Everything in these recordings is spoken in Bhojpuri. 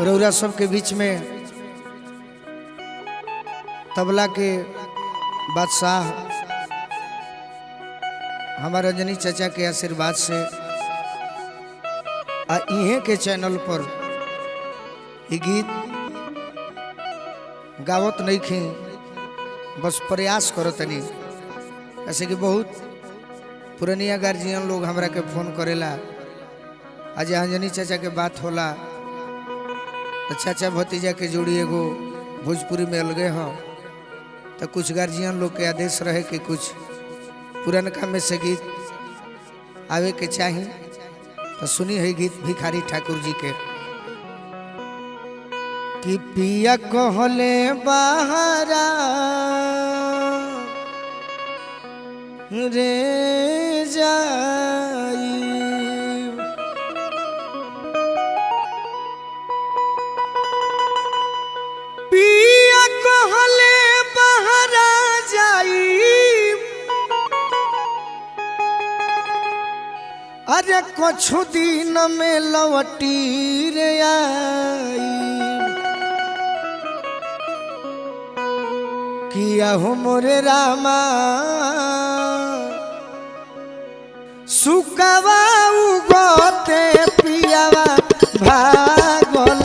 रौरा सब के बीच में तबला के बादशाह हमारा रजनी चाचा के आशीर्वाद से इहे के चैनल पर ये गीत गावत नहीं खी, बस प्रयास करो तनी। ऐसे कि बहुत पुरानिया गार्जियन लोग हमरा के फोन करेला, आज रजनी चाचा के बात होला तो चाचा भतीजा के जोड़ी एगो भोजपुरी में अलगे हाँ, तो कुछ गार्जियन लोग के आदेश रहे कि कुछ पुरनका में से गीत आवे के चाहिए। तो सुनी है गीत भिखारी ठाकुर जी के कि पिया कहले बहारा रे जाई, पिया कहले बहारा जाई, अरे कुछ दिन में लौटी रे आई, किया हो मोरे रामा सुकवा उगते पियावा भागल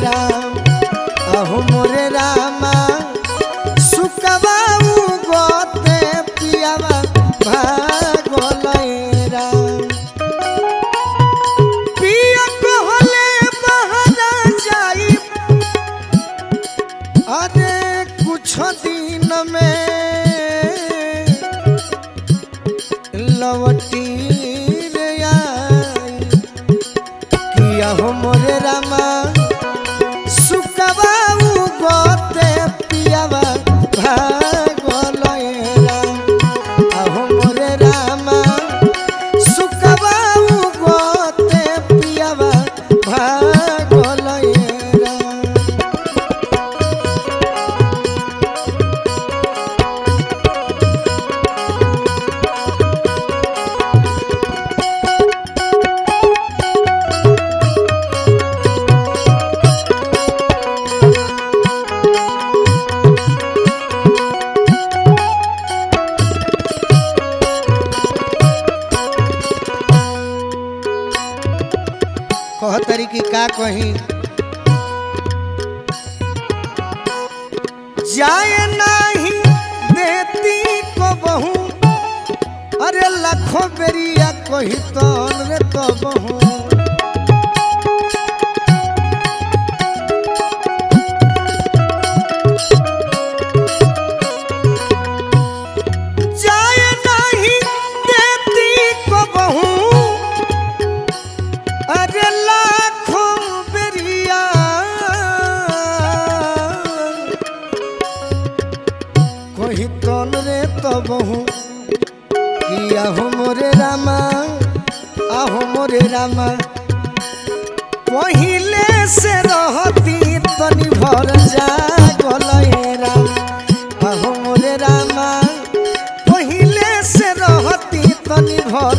राम, अहो मोरे रामा सुकवा उगते पियावा भागल राम, पिया कहले बहारा जाई, अरे कुछ दिन में लौटी रे आई, किया हो मोरे रामा सुकवा उगते पियावा भागल राम, अहो मोरे रामा सुकवा उगते पियावा भागल राम। कहतरी की का कहीं जाए नहीं देती को बहू, अरे लाखों बेरिया कही तो रे तो बहू, जाए नहीं देती को बहू, अरे लाखों बेरिया कही तन रे तो बहू, किया हो मोरे रामा आहो मोरे रामा पहिले से रहती तनी भर जागल राम, आहो मोरे रामा पहिले से रहती तनी भर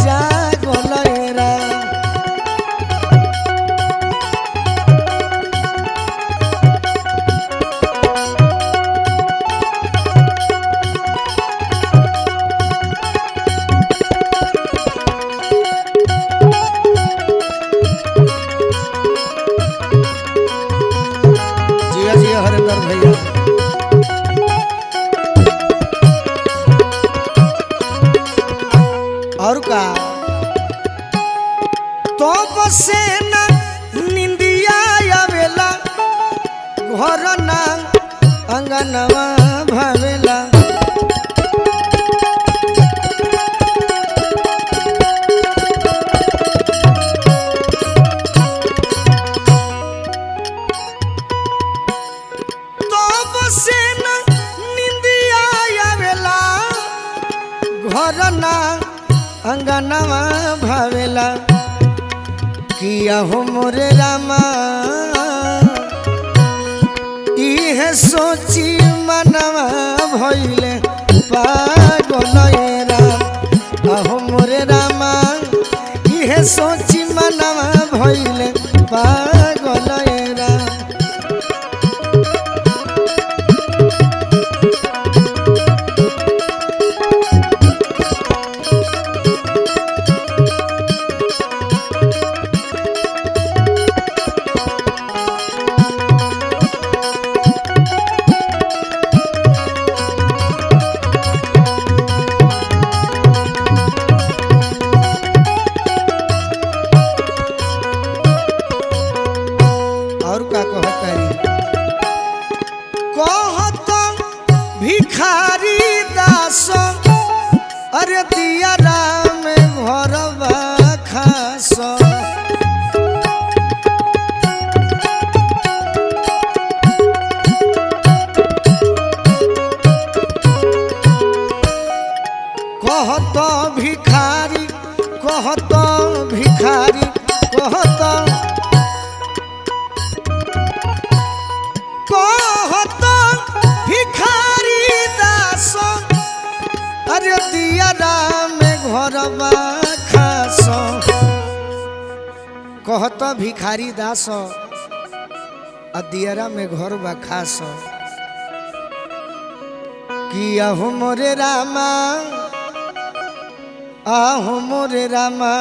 जागल राम। हरिंदर भैया और का तो बसे ना निंदिया आवेला, घर ना अंगनवा भावेला, घर ना अंगनवा भावेला, किया हो मोरे रामा इहे सोची मनवा भइले पागल राम, आहो मोरे रामा इहे सोची मनवा भइले पागल। का कहतारी कहत भिखारी दास अरे दिया राम घरवा खास कहत भिखारी कहत भिखारी कहत कहत भिखारी दास अरे दिया राम घरवा खास कहत भिखारी दास दियरा में घर बा खास किया हो मोरे रामा आहो मोरे रामा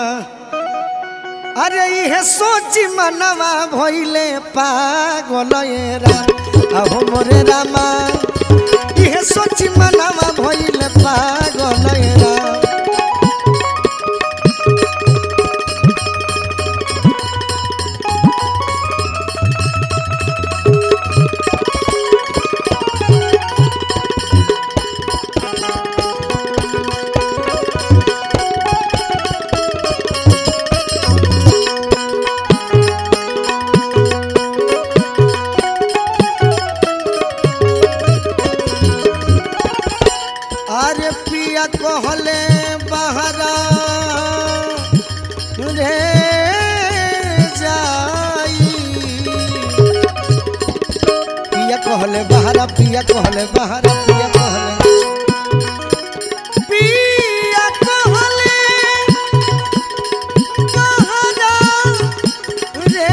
अरे ये सोची मनवा भइले पागल ये राम आहो मोरे रामा ये सोची मनवा भइले पागल ये राम अरे पिया कहले बहरा रे जाई पिया कहले बहरा पिया कहले बहरा पिया कहले बहरा रे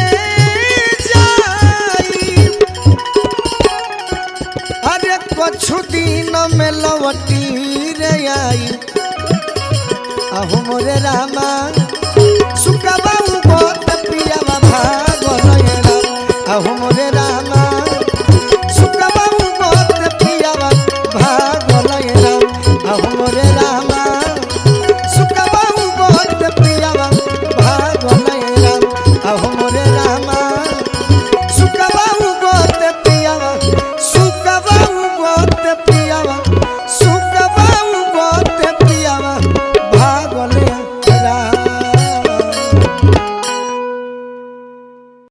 जाई अरे कुछ दिन में लौटी रे आई आहो मोरे रामा सुकबा उगत पियावा भागल ये राम आहो मोरे रामा सुकबा उगत पियावा भागल ये राम आहो मोरे रामा